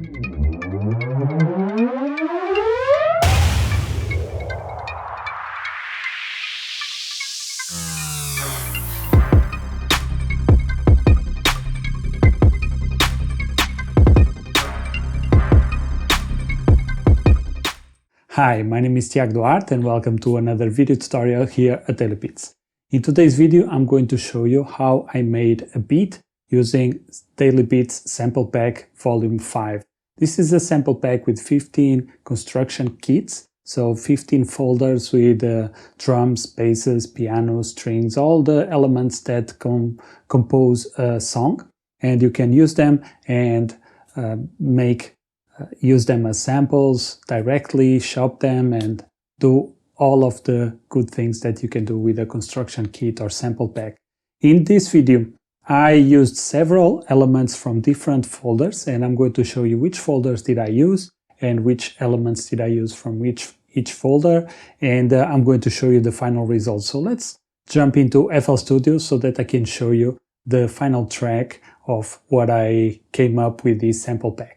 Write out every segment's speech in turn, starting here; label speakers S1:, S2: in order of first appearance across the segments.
S1: Hi, my name is Tiago Duarte and welcome to another video tutorial here at Daily Beats. In today's video, I'm going to show you how I made a beat using Daily Beats Sample Pack Volume 5. This is a sample pack with 15 construction kits, so 15 folders with drums, basses, piano, strings, all the elements that compose a song. And you can use them and use them as samples directly, shop them, and do all of the good things that you can do with a construction kit or sample pack. In this video, I used several elements from different folders, and I'm going to show you which folders did I use and which elements did I use from each folder, and I'm going to show you the final result. So let's jump into FL Studio so that I can show you the final track of what I came up with this sample pack.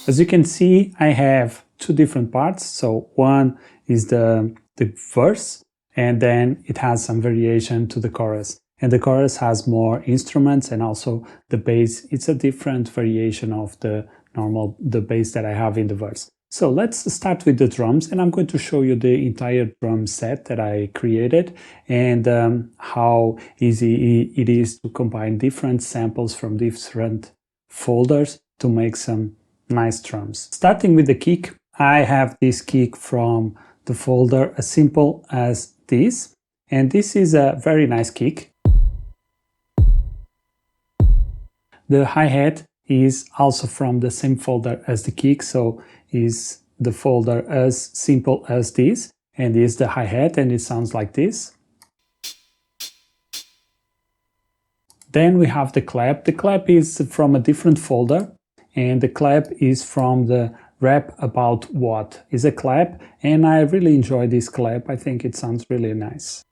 S1: As you can see, I have two different parts. So one is the verse, and then it has some variation to the chorus. And the chorus has more instruments, and also the bass. It's a different variation of the bass that I have in the verse. So let's start with the drums, and I'm going to show you the entire drum set that I created and how easy it is to combine different samples from different folders to make some nice drums. Starting with the kick, I have this kick from the folder as simple as this, and this is a very nice kick. The hi-hat is also from the same folder as the kick, so is the folder as simple as this, and is the hi-hat, and it sounds like this. Then we have the clap. The clap is from a different folder, and the clap is from the Rap About What is a clap, and I really enjoy this clap. I think it sounds really nice.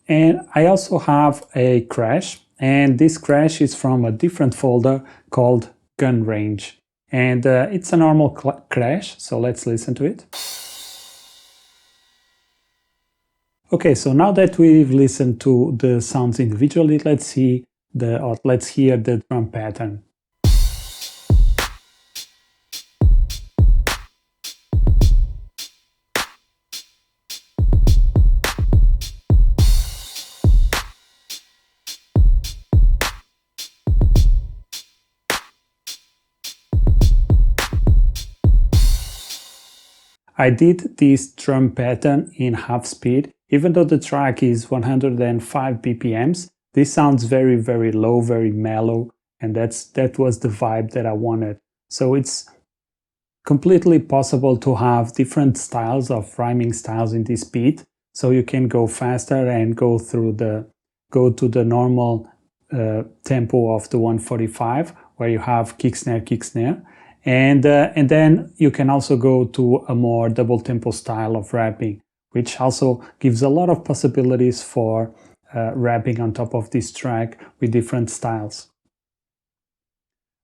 S1: And I also have a crash, and this crash is from a different folder called Gun Range, and it's a normal crash, so let's listen to it. Okay, so now that we've listened to the sounds individually, let's hear the drum pattern. I did this drum pattern in half speed. Even though the track is 105 BPMs, this sounds very, very low, very mellow, and that was the vibe that I wanted. So it's completely possible to have different styles of rhyming styles in this beat. So you can go faster and go to the normal tempo of the 145, where you have kick snare, kick snare. And then you can also go to a more double tempo style of rapping, which also gives a lot of possibilities for rapping on top of this track with different styles.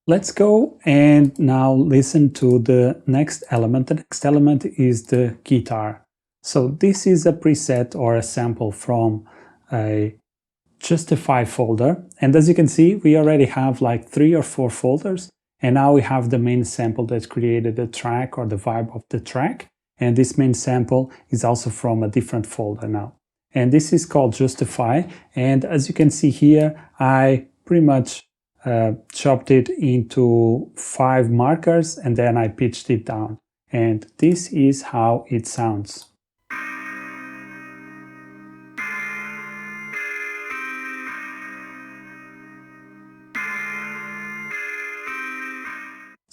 S1: Let's go and now listen to the next element. The next element is the guitar. So this is a preset or a sample from a Justify folder. And as you can see, we already have like 3 or 4 folders. And now we have the main sample that created the track or the vibe of the track. And this main sample is also from a different folder now. And this is called Justify. And as you can see here, I pretty much chopped it into 5 markers and then I pitched it down. And this is how it sounds.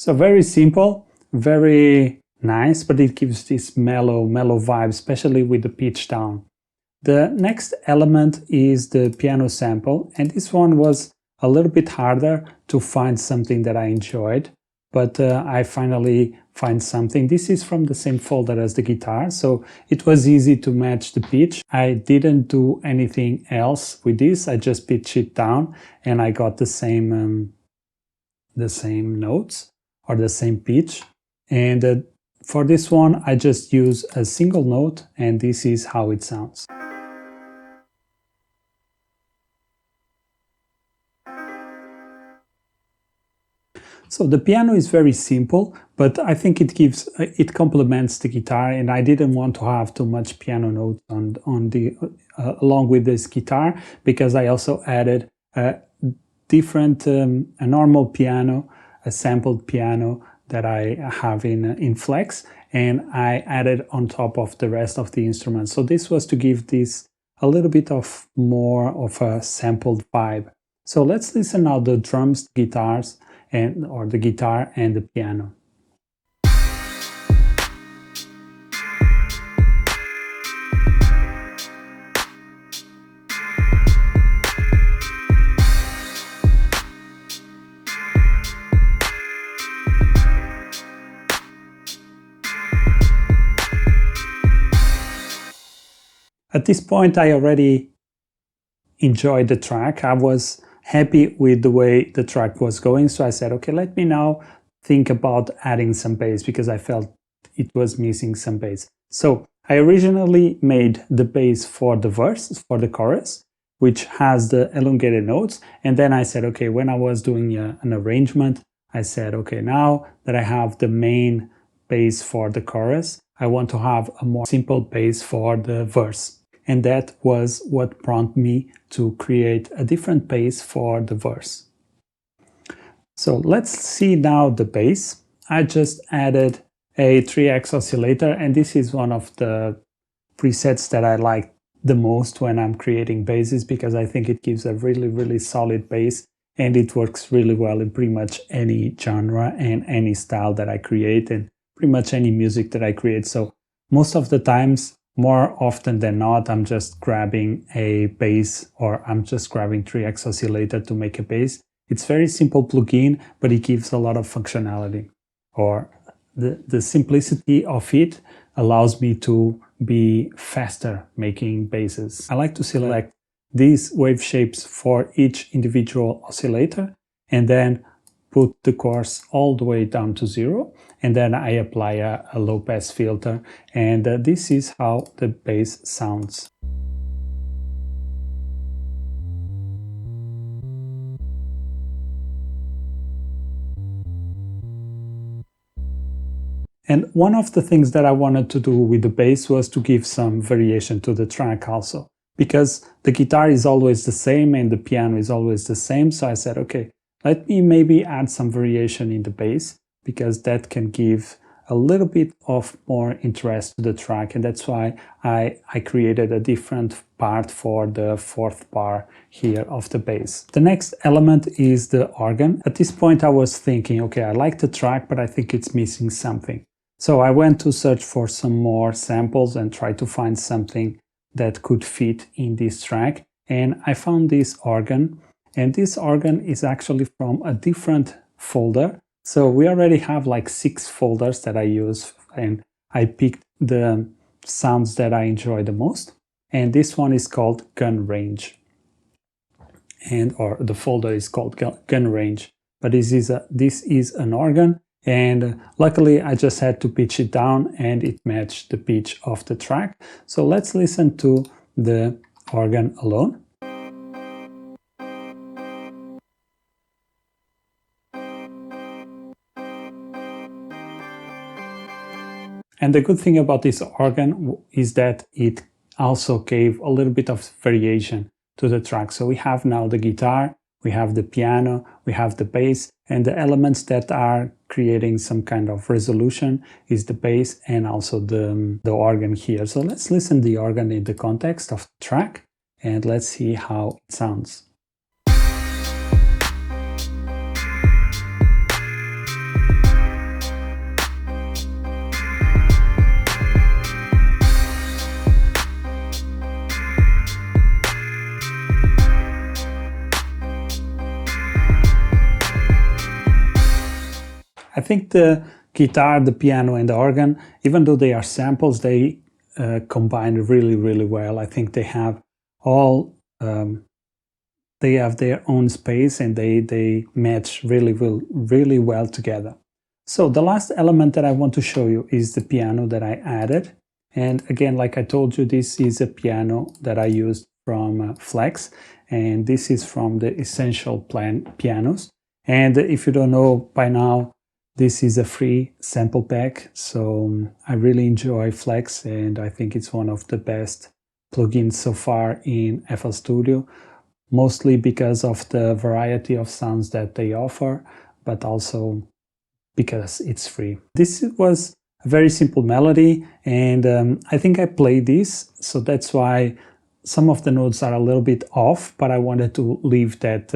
S1: So very simple, very nice, but it gives this mellow vibe, especially with the pitch down. The next element is the piano sample, and this one was a little bit harder to find something that I enjoyed, but I finally find something. This is from the same folder as the guitar, so it was easy to match the pitch. I didn't do anything else with this. I just pitched it down and I got the same notes or the same pitch. And for this one, I just use a single note, and this is how it sounds. So the piano is very simple, but I think it complements the guitar, and I didn't want to have too much piano notes along with this guitar, because I also added a normal piano, a sampled piano that I have in Flex, and I added on top of the rest of the instruments. So this was to give this a little bit of more of a sampled vibe. So let's listen now the drums, guitars, or the guitar and the piano. At this point, I already enjoyed the track. I was happy with the way the track was going, so I said, okay, let me now think about adding some bass, because I felt it was missing some bass. So I originally made the bass for the verse, for the chorus, which has the elongated notes, and then I said, okay, when I was doing an arrangement, I said, okay, now that I have the main bass for the chorus, I want to have a more simple bass for the verse. And that was what prompted me to create a different bass for the verse. So let's see now the bass. I just added a 3x oscillator, and this is one of the presets that I like the most when I'm creating basses, because I think it gives a really solid bass, and it works really well in pretty much any genre and any style that I create, and pretty much any music that I create. So most of the times, more often than not, I'm just grabbing a bass, or I'm just grabbing 3x oscillator to make a bass. It's very simple plugin, but it gives a lot of functionality, or the simplicity of it allows me to be faster making basses. I like to select these wave shapes for each individual oscillator, and then put the coarse all the way down to 0, and then I apply a low pass filter, and this is how the bass sounds. And one of the things that I wanted to do with the bass was to give some variation to the track also, because the guitar is always the same and the piano is always the same. So I said, okay, let me maybe add some variation in the bass, because that can give a little bit of more interest to the track, and that's why I created a different part for the fourth bar here of the bass. The next element is the organ. At this point I was thinking, okay, I like the track, but I think it's missing something. So I went to search for some more samples and try to find something that could fit in this track, and I found this organ. And this organ is actually from a different folder. So we already have like 6 folders that I use, and I picked the sounds that I enjoy the most. And this one is called Gun Range, or the folder is called Gun Range. But this is an organ, and luckily I just had to pitch it down and it matched the pitch of the track. So let's listen to the organ alone. And the good thing about this organ is that it also gave a little bit of variation to the track. So we have now the guitar, we have the piano, we have the bass, and the elements that are creating some kind of resolution is the bass and also the organ here. So let's listen to the organ in the context of the track, and let's see how it sounds. think the guitar, the piano, and the organ, even though they are samples, they combine really, really well. I think they have all they have their own space, and they match really well together. So the last element that I want to show you is the piano that I added. And again, like I told you, this is a piano that I used from Flex, and this is from the Essential Pianos. And if you don't know by now, this is a free sample pack, so I really enjoy Flex, and I think it's one of the best plugins so far in FL Studio, mostly because of the variety of sounds that they offer, but also because it's free. This was a very simple melody, and I think I played this, so that's why some of the notes are a little bit off, but I wanted to leave that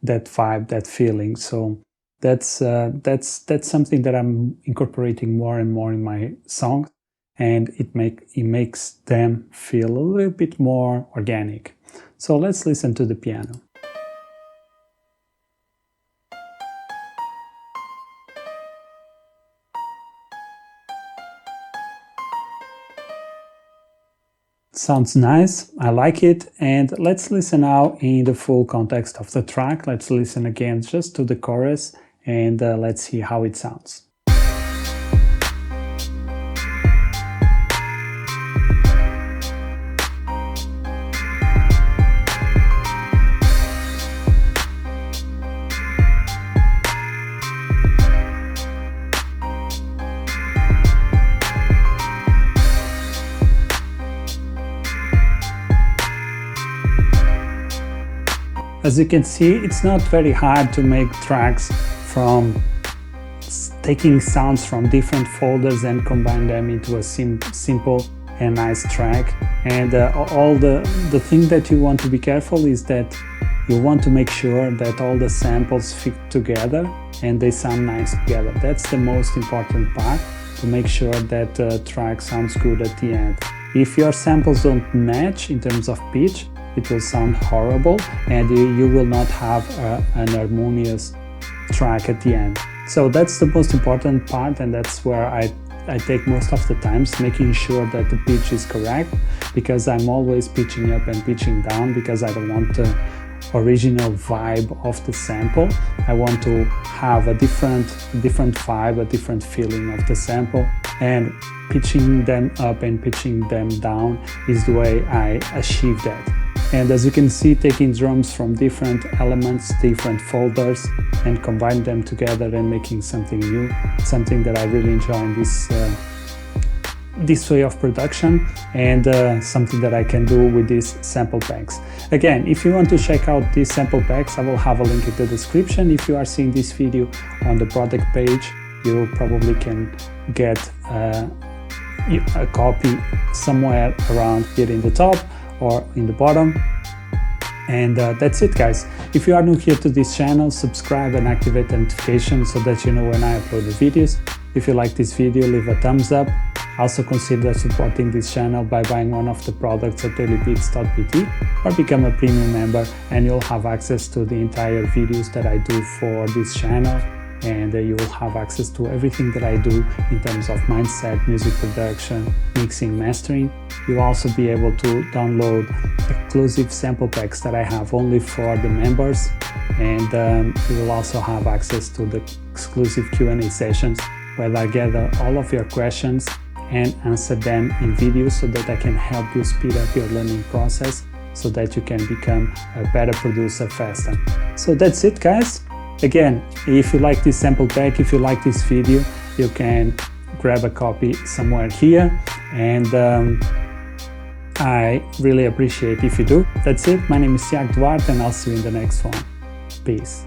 S1: that vibe, that feeling. So that's something that I'm incorporating more and more in my songs, and it makes them feel a little bit more organic. So let's listen to the piano. Sounds nice, I like it, and let's listen now in the full context of the track. Let's listen again just to the chorus, and let's see how it sounds. As you can see, it's not very hard to make tracks from taking sounds from different folders and combine them into a simple and nice track. And all the thing that you want to be careful is that you want to make sure that all the samples fit together and they sound nice together. That's the most important part, to make sure that the track sounds good at the end. If your samples don't match in terms of pitch, it will sound horrible, and you will not have an harmonious track at the end. So that's the most important part, and that's where I take most of the times, making sure that the pitch is correct, because I'm always pitching up and pitching down, because I don't want the original vibe of the sample. I want to have a different vibe, a different feeling of the sample, and pitching them up and pitching them down is the way I achieve that. And as you can see, taking drums from different elements, different folders, and combine them together and making something new, something that I really enjoy in this way of production, and something that I can do with these sample packs. Again, if you want to check out these sample packs, I will have a link in the description. If you are seeing this video on the product page, you probably can get a copy somewhere around here in the top or in the bottom. And that's it, guys. If you are new here to this channel, subscribe and activate the notification so that you know when I upload the videos. If you like this video, leave a thumbs up. Also consider supporting this channel by buying one of the products at dailybeats.pt, or become a premium member, and you'll have access to the entire videos that I do for this channel, and you will have access to everything that I do in terms of mindset, music production, mixing, mastering. You'll also be able to download exclusive sample packs that I have only for the members, and you will also have access to the exclusive Q&A sessions where I gather all of your questions and answer them in videos, so that I can help you speed up your learning process, so that you can become a better producer faster. So that's it, guys. Again, if you like this sample pack, if you like this video, you can grab a copy somewhere here, and I really appreciate if you do. That's it. My name is Tiago Duarte, and I'll see you in the next one. Peace.